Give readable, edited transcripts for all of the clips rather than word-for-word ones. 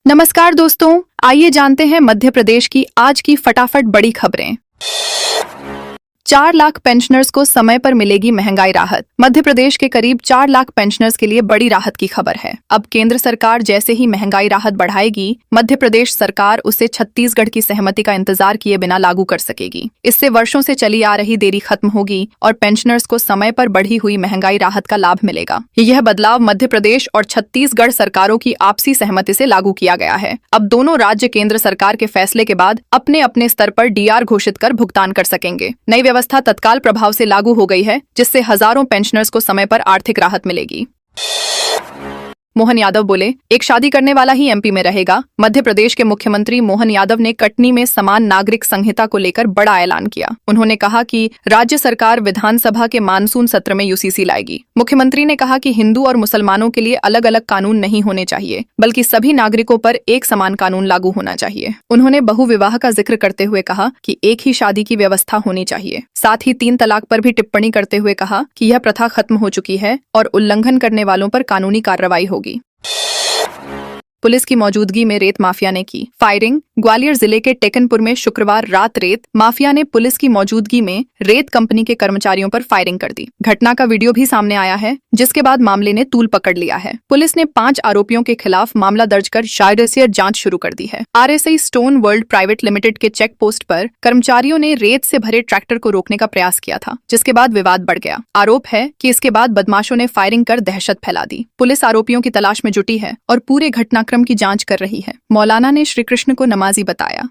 नमस्कार दोस्तों, आइए जानते हैं मध्य प्रदेश की आज की फटाफट बड़ी खबरें। 4 लाख पेंशनर्स को समय पर मिलेगी महंगाई राहत। मध्य प्रदेश के करीब 4 लाख पेंशनर्स के लिए बड़ी राहत की खबर है। अब केंद्र सरकार जैसे ही महंगाई राहत बढ़ाएगी, मध्य प्रदेश सरकार उसे छत्तीसगढ़ की सहमति का इंतजार किए बिना लागू कर सकेगी। इससे वर्षों से चली आ रही देरी खत्म होगी और पेंशनर्स को समय पर बढ़ी हुई महंगाई राहत का लाभ मिलेगा। यह बदलाव मध्य प्रदेश और छत्तीसगढ़ सरकारों की आपसी सहमति से लागू किया गया है। अब दोनों राज्य केंद्र सरकार के फैसले के बाद अपने अपने स्तर पर डीआर घोषित कर भुगतान कर सकेंगे। नई व्यवस्था तत्काल प्रभाव से लागू हो गई है, जिससे हजारों पेंशनर्स को समय पर आर्थिक राहत मिलेगी। मोहन यादव बोले, एक शादी करने वाला ही एमपी में रहेगा। मध्य प्रदेश के मुख्यमंत्री मोहन यादव ने कटनी में समान नागरिक संहिता को लेकर बड़ा ऐलान किया। उन्होंने कहा कि राज्य सरकार विधानसभा के मानसून सत्र में यूसीसी लाएगी। मुख्यमंत्री ने कहा कि हिंदू और मुसलमानों के लिए अलग अलग कानून नहीं होने चाहिए, बल्कि सभी नागरिकों पर एक समान कानून लागू होना चाहिए। उन्होंने बहुविवाह का जिक्र करते हुए कहा कि एक ही शादी की व्यवस्था होनी चाहिए। साथ ही 3 तलाक पर भी टिप्पणी करते हुए कहा कि यह प्रथा खत्म हो चुकी है और उल्लंघन करने वालों पर कानूनी कार्रवाई होगी। पुलिस की मौजूदगी में रेत माफिया ने की फायरिंग। ग्वालियर जिले के टेकनपुर में शुक्रवार रात रेत माफिया ने पुलिस की मौजूदगी में रेत कंपनी के कर्मचारियों पर फायरिंग कर दी। घटना का वीडियो भी सामने आया है, जिसके बाद मामले ने तूल पकड़ लिया है। पुलिस ने 5 आरोपियों के खिलाफ मामला दर्ज कर शायदसियर जांच शुरू कर दी है। RSI stone world private limited के चेक पोस्ट पर कर्मचारियों ने रेत से भरे ट्रैक्टर को रोकने का प्रयास किया था, जिसके बाद विवाद बढ़ गया। आरोप है कि इसके बाद बदमाशों ने फायरिंग कर दहशत फैला दी। पुलिस आरोपियों की तलाश में जुटी है और पूरे घटनाक्रम की जांच कर रही है। मौलाना ने श्री कृष्ण को नमाजी बताया।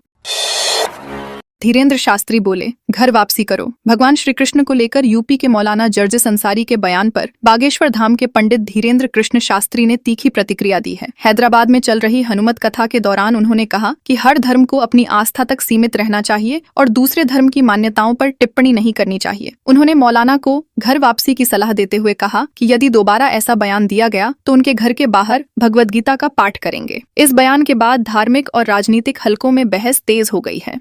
धीरेन्द्र शास्त्री बोले, घर वापसी करो। भगवान श्री कृष्ण को लेकर यूपी के मौलाना जर्जिस अंसारी के बयान पर बागेश्वर धाम के पंडित धीरेन्द्र कृष्ण शास्त्री ने तीखी प्रतिक्रिया दी है। हैदराबाद में चल रही हनुमत कथा के दौरान उन्होंने कहा कि हर धर्म को अपनी आस्था तक सीमित रहना चाहिए और दूसरे धर्म की मान्यताओं पर टिप्पणी नहीं करनी चाहिए। उन्होंने मौलाना को घर वापसी की सलाह देते हुए कहा कि यदि दोबारा ऐसा बयान दिया गया तो उनके घर के बाहर भगवद गीता का पाठ करेंगे। इस बयान के बाद धार्मिक और राजनीतिक हलकों में बहस तेज हो गई है।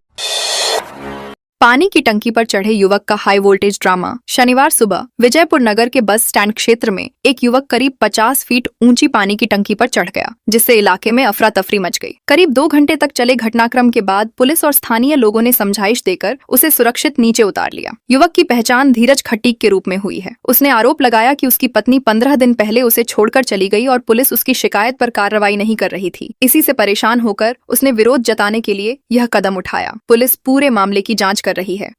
पानी की टंकी पर चढ़े युवक का हाई वोल्टेज ड्रामा। शनिवार सुबह विजयपुर नगर के बस स्टैंड क्षेत्र में एक युवक करीब 50 फीट ऊंची पानी की टंकी पर चढ़ गया, जिससे इलाके में अफरा तफरी मच गई। करीब 2 घंटे तक चले घटनाक्रम के बाद पुलिस और स्थानीय लोगों ने समझाइश देकर उसे सुरक्षित नीचे उतार लिया। युवक की पहचान धीरज खटीक के रूप में हुई है। उसने आरोप लगाया कि उसकी पत्नी 15 दिन पहले उसे छोड़कर चली गई और पुलिस उसकी शिकायत पर कार्रवाई नहीं कर रही थी। इसी से परेशान होकर उसने विरोध जताने के लिए यह कदम उठाया। पुलिस पूरे मामले की जांच कर रही है।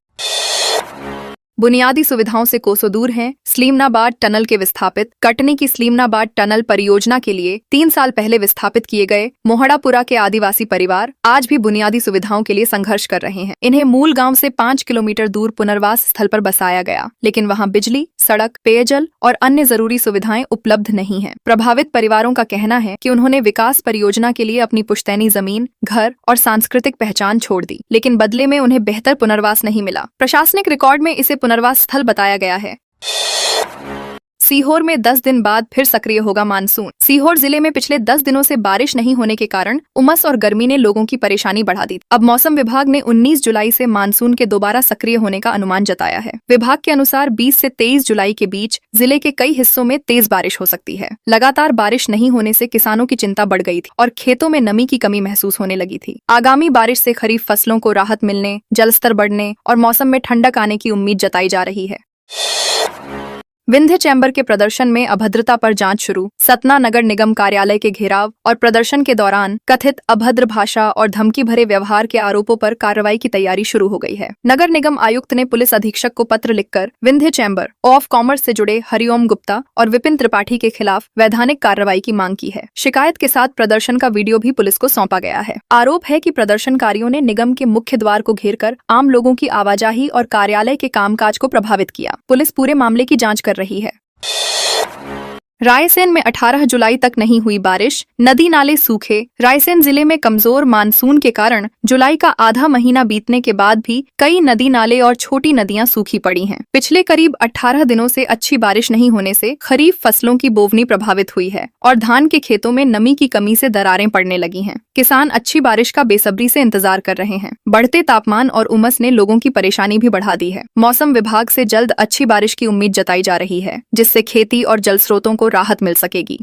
बुनियादी सुविधाओं से कोसों दूर हैं स्लीमनाबाद टनल के विस्थापित। कटनी की स्लीमनाबाद टनल परियोजना के लिए 3 साल पहले विस्थापित किए गए मोहड़ापुरा के आदिवासी परिवार आज भी बुनियादी सुविधाओं के लिए संघर्ष कर रहे हैं। इन्हें मूल गांव से 5 किलोमीटर दूर पुनर्वास स्थल पर बसाया गया, लेकिन वहां बिजली, सड़क, पेयजल और अन्य जरूरी सुविधाएं उपलब्ध नहीं है। प्रभावित परिवारों का कहना है कि उन्होंने विकास परियोजना के लिए अपनी पुश्तैनी जमीन, घर और सांस्कृतिक पहचान छोड़ दी, लेकिन बदले में उन्हें बेहतर पुनर्वास नहीं मिला। प्रशासनिक रिकॉर्ड में इसे पुनर्वास स्थल बताया गया है। सीहोर में 10 दिन बाद फिर सक्रिय होगा मानसून। सीहोर जिले में पिछले 10 दिनों से बारिश नहीं होने के कारण उमस और गर्मी ने लोगों की परेशानी बढ़ा दी। अब मौसम विभाग ने 19 जुलाई से मानसून के दोबारा सक्रिय होने का अनुमान जताया है। विभाग के अनुसार 20 से 23 जुलाई के बीच जिले के कई हिस्सों में तेज बारिश हो सकती है। लगातार बारिश नहीं होने से किसानों की चिंता बढ़ गई थी और खेतों में नमी की कमी महसूस होने लगी थी। आगामी बारिश से खरीफ फसलों को राहत मिलने, जलस्तर बढ़ने और मौसम में ठंडक आने की उम्मीद जताई जा रही है। विंध्य चैम्बर के प्रदर्शन में अभद्रता पर जांच शुरू। सतना नगर निगम कार्यालय के घेराव और प्रदर्शन के दौरान कथित अभद्र भाषा और धमकी भरे व्यवहार के आरोपों पर कार्रवाई की तैयारी शुरू हो गई है। नगर निगम आयुक्त ने पुलिस अधीक्षक को पत्र लिखकर विंध्य चैम्बर ऑफ कॉमर्स से जुड़े हरिओम गुप्ता और विपिन त्रिपाठी के खिलाफ वैधानिक कार्रवाई की मांग की है। शिकायत के साथ प्रदर्शन का वीडियो भी पुलिस को सौंपा गया है। आरोप है कि प्रदर्शनकारियों ने निगम के मुख्य द्वार को घेरकर आम लोगों की आवाजाही और कार्यालय के कामकाज को प्रभावित किया। पुलिस पूरे मामले की जांच कर रही है। रायसेन में 18 जुलाई तक नहीं हुई बारिश, नदी नाले सूखे। रायसेन जिले में कमजोर मानसून के कारण जुलाई का आधा महीना बीतने के बाद भी कई नदी नाले और छोटी नदियां सूखी पड़ी हैं। पिछले करीब 18 दिनों से अच्छी बारिश नहीं होने से खरीफ फसलों की बोवनी प्रभावित हुई है और धान के खेतों में नमी की कमी से दरारें पड़ने लगी हैं। किसान अच्छी बारिश का बेसब्री से इंतजार कर रहे हैं। बढ़ते तापमान और उमस ने लोगों की परेशानी भी बढ़ा दी है। मौसम विभाग से जल्द अच्छी बारिश की उम्मीद जताई जा रही है, जिससे खेती और जल स्रोतों को राहत मिल सकेगी।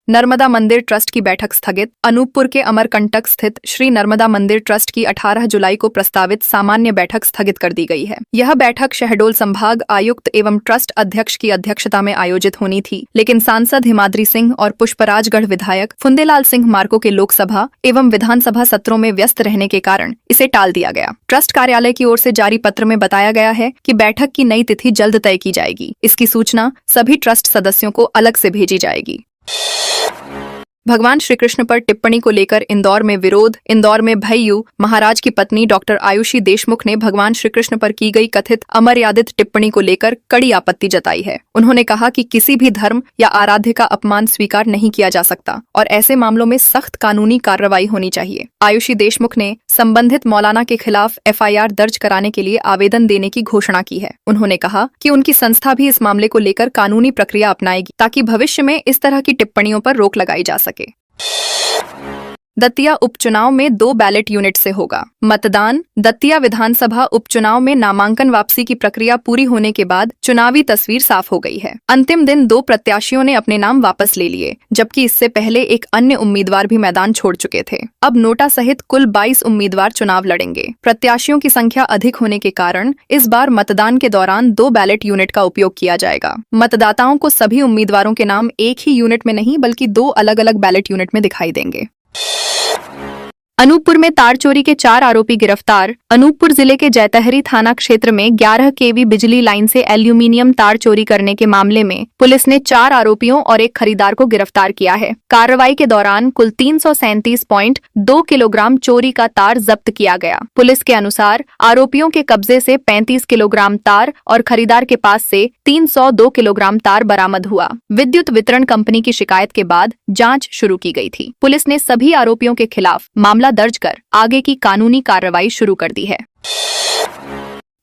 नर्मदा मंदिर ट्रस्ट की बैठक स्थगित। अनूपपुर के अमरकंटक स्थित श्री नर्मदा मंदिर ट्रस्ट की 18 जुलाई को प्रस्तावित सामान्य बैठक स्थगित कर दी गई है। यह बैठक शहडोल संभाग आयुक्त एवं ट्रस्ट अध्यक्ष की अध्यक्षता में आयोजित होनी थी, लेकिन सांसद हिमाद्री सिंह और पुष्पराजगढ़ विधायक फुंदेलाल सिंह मार्को के लोकसभा एवं विधानसभा सत्रों में व्यस्त रहने के कारण इसे टाल दिया गया। ट्रस्ट कार्यालय की ओर से जारी पत्र में बताया गया है कि बैठक की नई तिथि जल्द तय की जाएगी। इसकी सूचना सभी ट्रस्ट सदस्यों को अलग से भेजी जाएगी। भगवान श्री कृष्ण पर टिप्पणी को लेकर इंदौर में विरोध। इंदौर में भय्यू महाराज की पत्नी डॉक्टर आयुषी देशमुख ने भगवान श्री कृष्ण पर की गई कथित अमर्यादित टिप्पणी को लेकर कड़ी आपत्ति जताई है। उन्होंने कहा कि किसी भी धर्म या आराध्य का अपमान स्वीकार नहीं किया जा सकता और ऐसे मामलों में सख्त कानूनी कार्रवाई होनी चाहिए। आयुषी देशमुख ने संबंधित मौलाना के खिलाफ FIR दर्ज कराने के लिए आवेदन देने की घोषणा की है। उन्होंने कहा कि उनकी संस्था भी इस मामले को लेकर कानूनी प्रक्रिया अपनाएगी ताकि भविष्य में इस तरह की टिप्पणियों पर रोक लगाई जा सके। दतिया उपचुनाव में 2 बैलेट यूनिट से होगा मतदान। दतिया विधानसभा उपचुनाव में नामांकन वापसी की प्रक्रिया पूरी होने के बाद चुनावी तस्वीर साफ हो गई है। अंतिम दिन 2 प्रत्याशियों ने अपने नाम वापस ले लिए, जबकि इससे पहले एक अन्य उम्मीदवार भी मैदान छोड़ चुके थे। अब नोटा सहित कुल 22 उम्मीदवार चुनाव लड़ेंगे। प्रत्याशियों की संख्या अधिक होने के कारण इस बार मतदान के दौरान 2 बैलेट यूनिट का उपयोग किया जाएगा। मतदाताओं को सभी उम्मीदवारों के नाम एक ही यूनिट में नहीं बल्कि 2 अलग अलग बैलेट यूनिट में दिखाई देंगे। अनूपपुर में तार चोरी के 4 आरोपी गिरफ्तार। अनूपपुर जिले के जैतहरी थाना क्षेत्र में 11 kV बिजली लाइन से एल्यूमीनियम तार चोरी करने के मामले में पुलिस ने 4 आरोपियों और एक खरीदार को गिरफ्तार किया है। कार्रवाई के दौरान कुल 337.2 किलोग्राम चोरी का तार जब्त किया गया। पुलिस के अनुसार आरोपियों के कब्जे से 35 किलोग्राम तार और खरीदार के पास से 302 किलोग्राम तार बरामद हुआ। विद्युत वितरण कंपनी की शिकायत के बाद जाँच शुरू की गई थी। पुलिस ने सभी आरोपियों के खिलाफ मामला दर्ज कर आगे की कानूनी कार्रवाई शुरू कर दी है।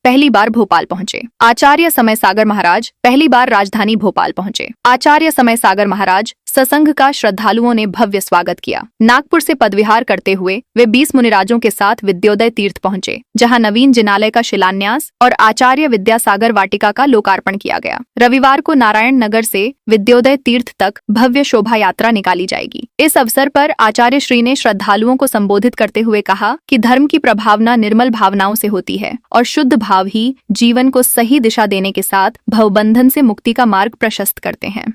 पहली बार भोपाल पहुंचे आचार्य समय सागर महाराज। पहली बार राजधानी भोपाल पहुंचे आचार्य समय सागर महाराज ससंघ का श्रद्धालुओं ने भव्य स्वागत किया। नागपुर से पदविहार करते हुए वे 20 मुनिराजों के साथ विद्योदय तीर्थ पहुंचे, जहां नवीन जिनालय का शिलान्यास और आचार्य विद्यासागर वाटिका का लोकार्पण किया गया। रविवार को नारायण नगर से विद्योदय तीर्थ तक भव्य शोभा यात्रा निकाली जाएगी। इस अवसर पर आचार्य श्री ने श्रद्धालुओं को संबोधित करते हुए कहा कि धर्म की प्रभावना निर्मल भावनाओं से होती है और शुद्ध भाव ही जीवन को सही दिशा देने के साथ भवबंधन से मुक्ति का मार्ग प्रशस्त करते हैं।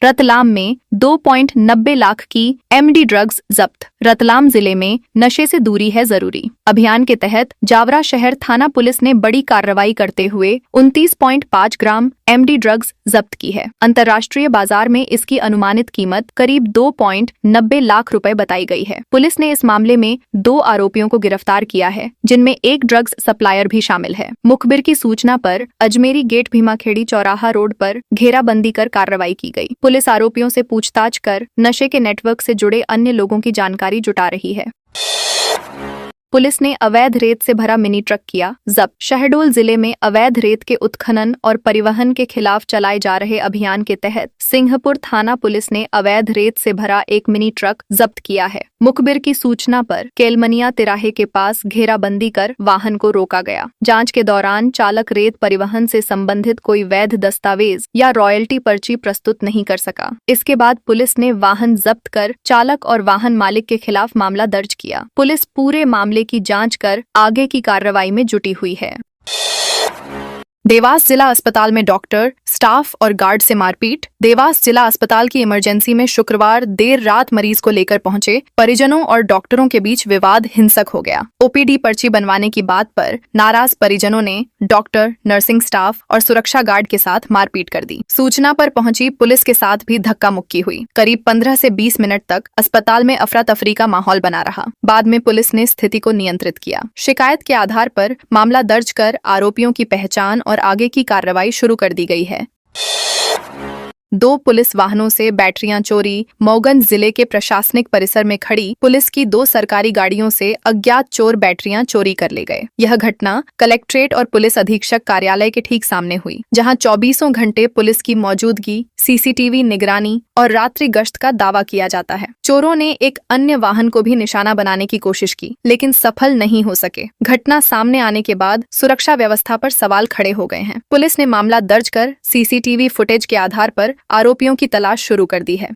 रतलाम में 2.90 लाख की MD ड्रग्स जब्त। रतलाम जिले में नशे से दूरी है जरूरी अभियान के तहत जावरा शहर थाना पुलिस ने बड़ी कार्रवाई करते हुए 29.5 ग्राम MD ड्रग्स जब्त की है। अंतर्राष्ट्रीय बाजार में इसकी अनुमानित कीमत करीब 2.90 लाख रुपए बताई गई है। पुलिस ने इस मामले में 2 आरोपियों को गिरफ्तार किया है, जिनमें एक ड्रग्स सप्लायर भी शामिल है। मुखबिर की सूचना पर अजमेरी गेट भीमाखेड़ी चौराहा रोड पर घेराबंदी कर कार्रवाई की गई। पुलिस आरोपियों से पूछताछ कर नशे के नेटवर्क से जुड़े अन्य लोगों की जानकारी जुटा रही है। पुलिस ने अवैध रेत से भरा मिनी ट्रक किया जब्त। शहडोल जिले में अवैध रेत के उत्खनन और परिवहन के खिलाफ चलाए जा रहे अभियान के तहत सिंहपुर थाना पुलिस ने अवैध रेत से भरा एक मिनी ट्रक जब्त किया है। मुखबिर की सूचना पर केलमनिया तिराहे के पास घेराबंदी कर वाहन को रोका गया। जांच के दौरान चालक रेत परिवहन से संबंधित कोई वैध दस्तावेज या रॉयल्टी पर्ची प्रस्तुत नहीं कर सका। इसके बाद पुलिस ने वाहन जब्त कर चालक और वाहन मालिक के खिलाफ मामला दर्ज किया। पुलिस पूरे मामले की जांच कर आगे की कार्रवाई में जुटी हुई है। देवास जिला अस्पताल में डॉक्टर, स्टाफ और गार्ड से मारपीट। देवास जिला अस्पताल की इमरजेंसी में शुक्रवार देर रात मरीज को लेकर पहुंचे परिजनों और डॉक्टरों के बीच विवाद हिंसक हो गया। OPD पर्ची बनवाने की बात पर नाराज परिजनों ने डॉक्टर, नर्सिंग स्टाफ और सुरक्षा गार्ड के साथ मारपीट कर दी। सूचना पर पहुंची पुलिस के साथ भी धक्का मुक्की हुई। करीब 15 से 20 मिनट तक अस्पताल में अफरा तफरी का माहौल बना रहा। बाद में पुलिस ने स्थिति को नियंत्रित किया। शिकायत के आधार पर मामला दर्ज कर आरोपियों की पहचान और आगे की कार्रवाई शुरू कर दी गई है। 2 पुलिस वाहनों से बैटरियां चोरी। मऊगंज जिले के प्रशासनिक परिसर में खड़ी पुलिस की 2 सरकारी गाड़ियों से अज्ञात चोर बैटरियां चोरी कर ले गए। यह घटना कलेक्ट्रेट और पुलिस अधीक्षक कार्यालय के ठीक सामने हुई, जहां 24 घंटे पुलिस की मौजूदगी, CCTV निगरानी और रात्रि गश्त का दावा किया जाता है। चोरों ने एक अन्य वाहन को भी निशाना बनाने की कोशिश की, लेकिन सफल नहीं हो सके। घटना सामने आने के बाद सुरक्षा व्यवस्था पर सवाल खड़े हो गए हैं। पुलिस ने मामला दर्ज कर CCTV फुटेज के आधार पर आरोपियों की तलाश शुरू कर दी है।